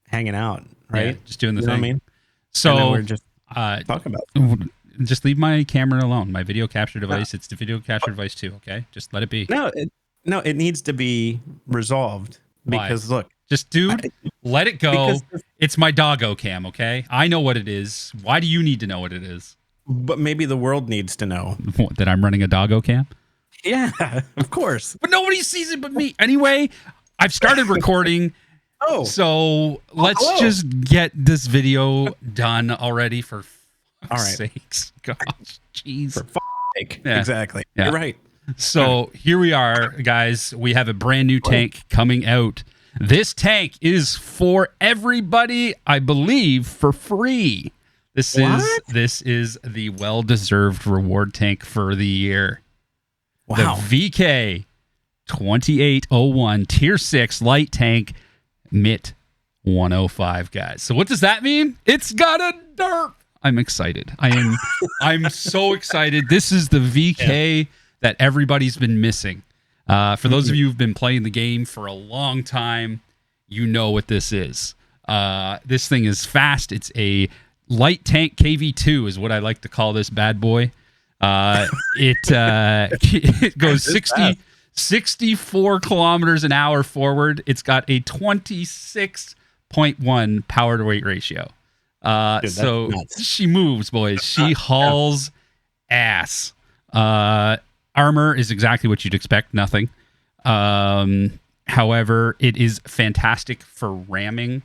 hanging out, right? Yeah, just doing the you thing. Know what I mean? So we're just talking about just leave my camera alone. My video capture device. It's the video capture device too. Okay, just let it be. No, it needs to be resolved. Why? Because look, just dude, let it go. It's my doggo cam. Okay, I know what it is. Why do you need to know what it is? But maybe the world needs to know that I'm running a doggo cam. Yeah, of course. But nobody sees it but me. Anyway, I've started recording. So let's just get this video done already for fuck's sakes. Gosh, jeez. For fuck's sake. Yeah. Exactly. Yeah. You're right. So here we are, guys. We have a brand new tank coming out. This tank is for everybody, I believe, for free. This is the well-deserved reward tank for the year. Wow. The VK 2801 Tier 6 light tank MIT 105, guys. So what does that mean? It's got a DERP. I'm excited. I'm so excited. This is the VK that everybody's been missing. For those of you who've been playing the game for a long time, you know what this is. This thing is fast. It's a light tank KV2 is what I like to call this bad boy. It goes 64 kilometers an hour forward. It's got a 26.1 power to weight ratio. Dude, so she moves, boys. She hauls ass. Armor is exactly what you'd expect. Nothing. However, it is fantastic for ramming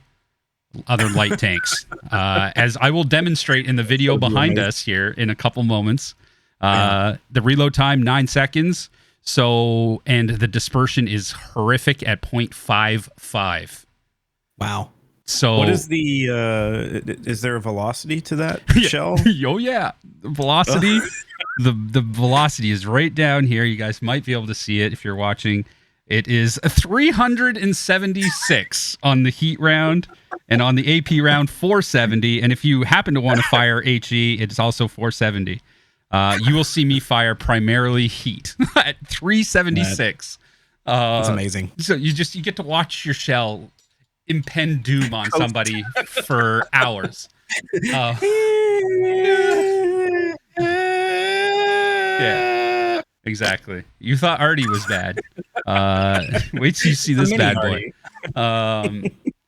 other light tanks, as I will demonstrate in the video behind us here in a couple moments. The reload time 9 seconds. So, and the dispersion is horrific at 0.55. Wow. So what is the is there a velocity to that shell? Oh yeah, the velocity. the velocity is right down here. You guys might be able to see it if you're watching. It is 376 on the heat round, and on the AP round 470. And if you happen to want to fire HE, it's also 470. You will see me fire primarily heat at 376. That's amazing. So you get to watch your shell impend doom on somebody for hours. Yeah, exactly. You thought Artie was bad. Wait till you see this bad boy.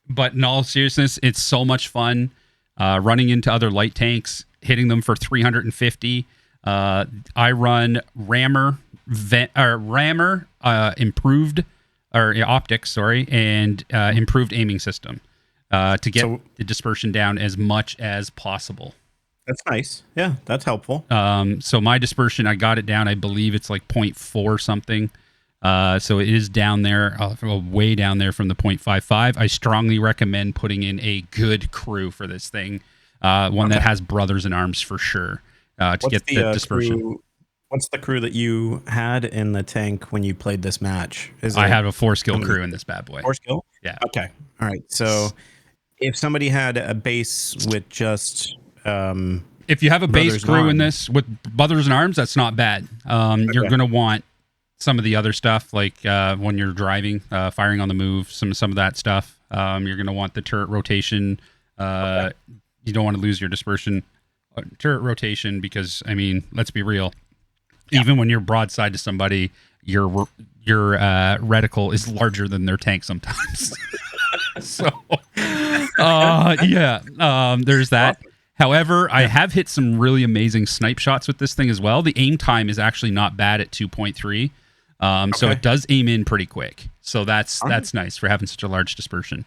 But in all seriousness, it's so much fun running into other light tanks, hitting them for 350. I run rammer improved optics, and improved aiming system to get the dispersion down as much as possible. That's nice. Yeah, that's helpful. So my dispersion, I got it down. I believe it's like 0.4 something. So it is down there, way down there from the 0.55. I strongly recommend putting in a good crew for this thing, one that has brothers in arms for sure, to get the dispersion. What's the crew that you had in the tank when you played this match? I have a 4-skill crew in this bad boy. 4-skill? Yeah. Okay. All right. So if somebody had a base with just... if you have a base crew in this with brothers in arms, that's not bad. You're going to want some of the other stuff, like when you're driving, firing on the move, some of that stuff. You're going to want the turret rotation. You don't want to lose your dispersion. Turret rotation, because, I mean, let's be real. Even when you're broadside to somebody, your reticle is larger than their tank sometimes. So, there's that. However, I have hit some really amazing snipe shots with this thing as well. The aim time is actually not bad at 2.3. So it does aim in pretty quick. So that's nice for having such a large dispersion.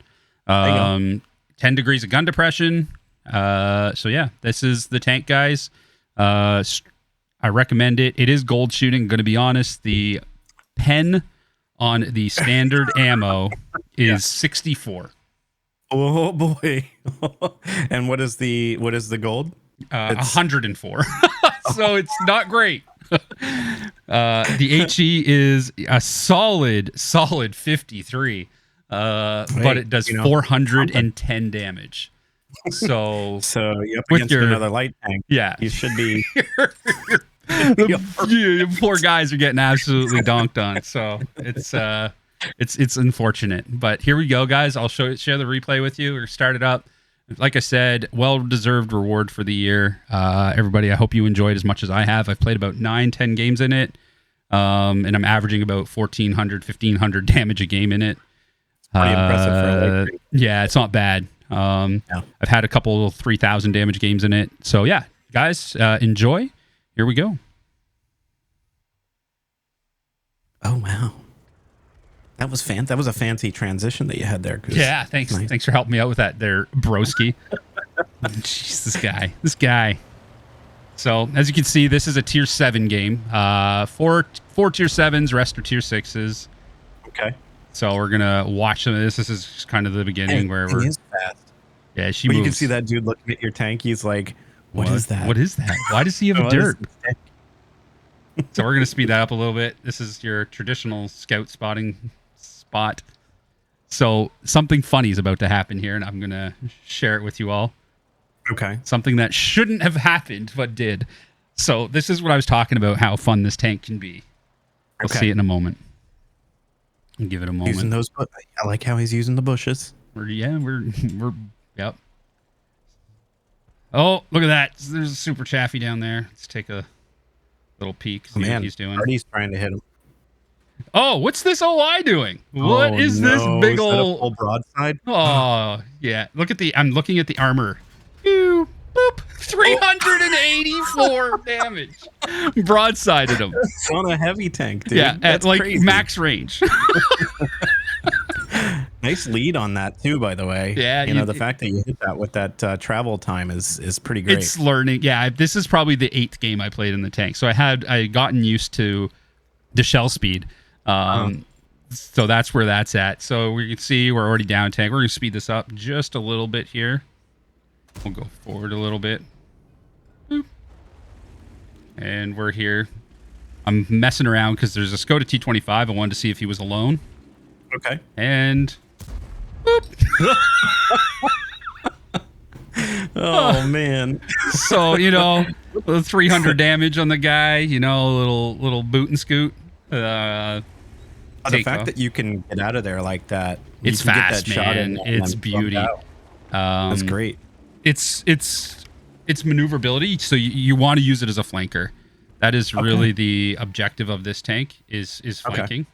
10 degrees of gun depression. So yeah, this is the tank, guys. I recommend it. It is gold shooting. I'm going to be honest. The pen on the standard ammo is 64. Oh boy! And what is the gold? 104. So it's not great. The HE is a solid 53, but it does 410 damage. So you up against another light tank. Yeah, you should be. Poor guys are getting absolutely donked on. So it's It's unfortunate, but here we go, guys. I'll share the replay with you or start it up. Like I said, well-deserved reward for the year. Everybody, I hope you enjoyed as much as I have. I've played about 9-10 games in it, and I'm averaging about 1,400, 1,500 damage a game in it. Pretty impressive for a late game. Yeah, it's not bad. I've had a couple 3,000 damage games in it. So yeah, guys, enjoy. Here we go. Oh wow, that was That was a fancy transition that you had there. Yeah, thanks. Nice. Thanks for helping me out with that, there, broski. Jeez, this guy. So as you can see, this is a tier 7 game. Four tier 7s, rest are tier 6s. Okay. So we're gonna watch some of this. This is kind of the beginning where we're. Is fast. Yeah, she moves. You can see that dude looking at your tank. He's like, "What is that? What is that? Why does he have a DERP?" So we're gonna speed that up a little bit. This is your traditional scout spotting spot. So something funny is about to happen here, and I'm gonna share it with you all. Okay. Something that shouldn't have happened, but did. So this is what I was talking about, how fun this tank can be. We'll see it in a moment. I'll give it a moment. Using those, I like how he's using the bushes. We're yep. Oh, look at that! There's a super Chaffee down there. Let's take a little peek. See what he's doing. Artie's trying to hit him. Oh, what's this OI doing? What is this big old broadside? Oh, yeah. I'm looking at the armor. Boop. 384 damage. Broadsided him. It's on a heavy tank, dude. Yeah, at like crazy. Max range. Nice lead on that too, by the way. Yeah, the fact that you hit that with that travel time is pretty great. It's learning. Yeah, this is probably the 8th game I played in the tank, so I gotten used to the shell speed. So that's where that's at. So we can see we're already down tank. We're gonna speed this up just a little bit here. We'll go forward a little bit. Boop. And we're here. I'm messing around because there's a Skoda T25. I wanted to see if he was alone. Okay. And boop. Oh man. So 300 damage on the guy. Little boot and scoot. The fact that you can get out of there like that. It's fast, man. It's beauty. That's great. It's maneuverability. So you want to use it as a flanker. That is really the objective of this tank is flanking. Okay.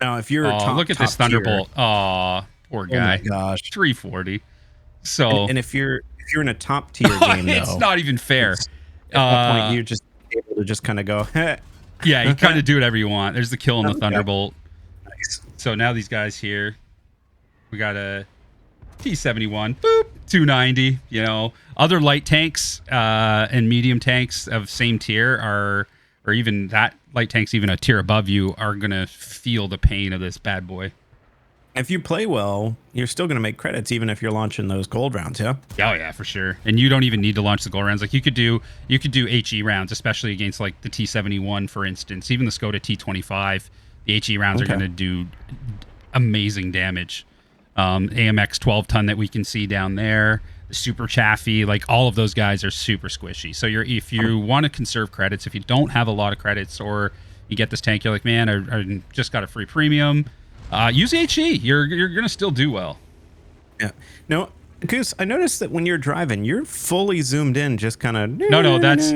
Now, if you're look at this Thunderbolt. Oh, poor guy. Oh my gosh, 340. So and if you're in a top tier game, it's not even fair. At that point, you're just able to just kind of go. Yeah, you kind of do whatever you want. There's the kill on the Thunderbolt. Nice. So now these guys here, we got a T71, boop, 290. Other light tanks and medium tanks of same tier or even that light tanks even a tier above you are gonna feel the pain of this bad boy. If you play well, you're still gonna make credits even if you're launching those gold rounds. Yeah. Oh yeah, for sure. And you don't even need to launch the gold rounds. Like you could do HE rounds, especially against like the T71, for instance. Even the Skoda T25, the HE rounds are gonna do amazing damage. AMX 12-ton that we can see down there, the super Chaffee, like all of those guys are super squishy. So if you want to conserve credits, if you don't have a lot of credits or you get this tank, you're like, man, I just got a free premium, use HE. You're gonna still do well. Yeah. No, Goose, I noticed that when you're driving, you're fully zoomed in, just kind of. No, that's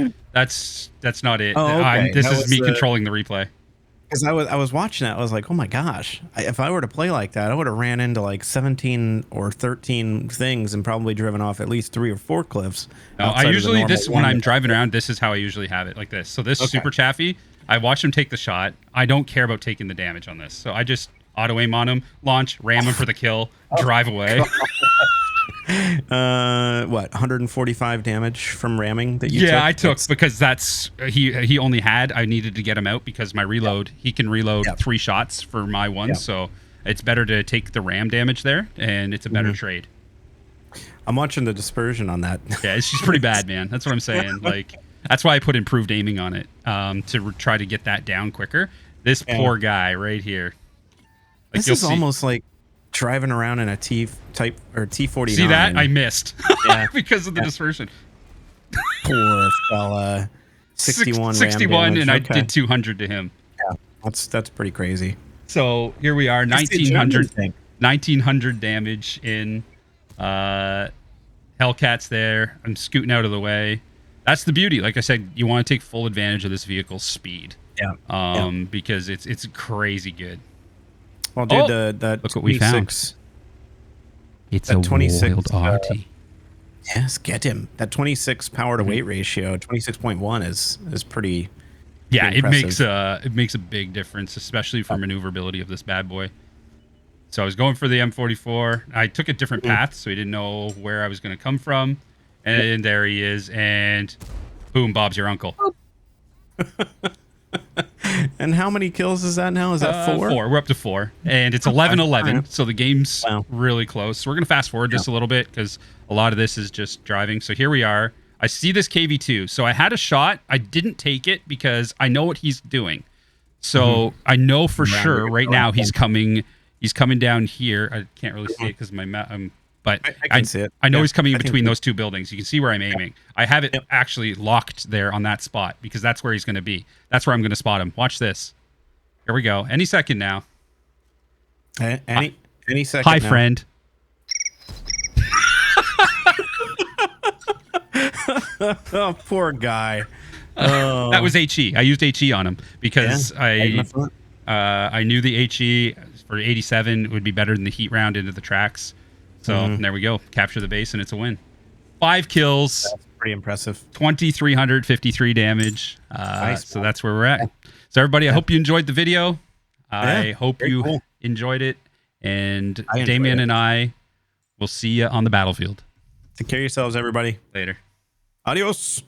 not it. Oh, okay. This is me controlling the replay. Because I was watching that, I was like, oh my gosh, if I were to play like that, I would have ran into like 17 or 13 things and probably driven off at least 3 or 4 cliffs. No, I usually when I'm driving around, this is how I usually have it, like this. So this super Chaffee, I watch him take the shot. I don't care about taking the damage on this, so I just auto aim on him, launch, ram him for the kill, drive away. What, 145 damage from ramming that you took? Yeah, I took because that's he only had. I needed to get him out because my reload. He can reload 3 shots for my one, so it's better to take the ram damage there, and it's a better trade. I'm watching the dispersion on that. Yeah, it's just pretty bad, man. That's what I'm saying. Like that's why I put improved aiming on it to try to get that down quicker. This poor guy right here. Like, this is almost like driving around in a T-type or T49. See that? I missed because of the dispersion. Poor fella. 61 61 ram damage. and I did 200 to him. Yeah, that's pretty crazy. So here we are, It's the German thing. 1900 damage in. Hellcat's there. I'm scooting out of the way. That's the beauty. Like I said, you want to take full advantage of this vehicle's speed. Yeah. Because it's crazy good. Well, dude, that look what we found. It's a 26 RT. Yes, get him. That 26 power to weight ratio, 26.1 is pretty. Yeah, pretty it makes a big difference, especially for maneuverability of this bad boy. So I was going for the M44. I took a different path, so he didn't know where I was going to come from. And there he is, and boom, Bob's your uncle. And how many kills is that now? Is that 4? 4. We're up to 4. And it's 11-11, so the game's really close. So we're going to fast forward just a little bit because a lot of this is just driving. So here we are. I see this KV2. So I had a shot. I didn't take it because I know what he's doing. So I know for sure right now he's coming down here. I can't really see it because my but I can see it. I know he's coming in between those two buildings. You can see where I'm aiming. I have it actually locked there on that spot because that's where he's going to be. That's where I'm going to spot him. Watch this. Here we go. Any second now. Any second. Hi, friend. Oh, poor guy. That was HE. I used HE on him because I knew the HE for 87 would be better than the heat round into the tracks. So there we go. Capture the base, and it's a win. 5 kills. That's pretty impressive. 2,353 damage. Nice, so that's where we're at. So everybody, I hope you enjoyed the video. I hope you enjoyed it. And Damien and I will see you on the battlefield. Take care of yourselves, everybody. Later. Adios.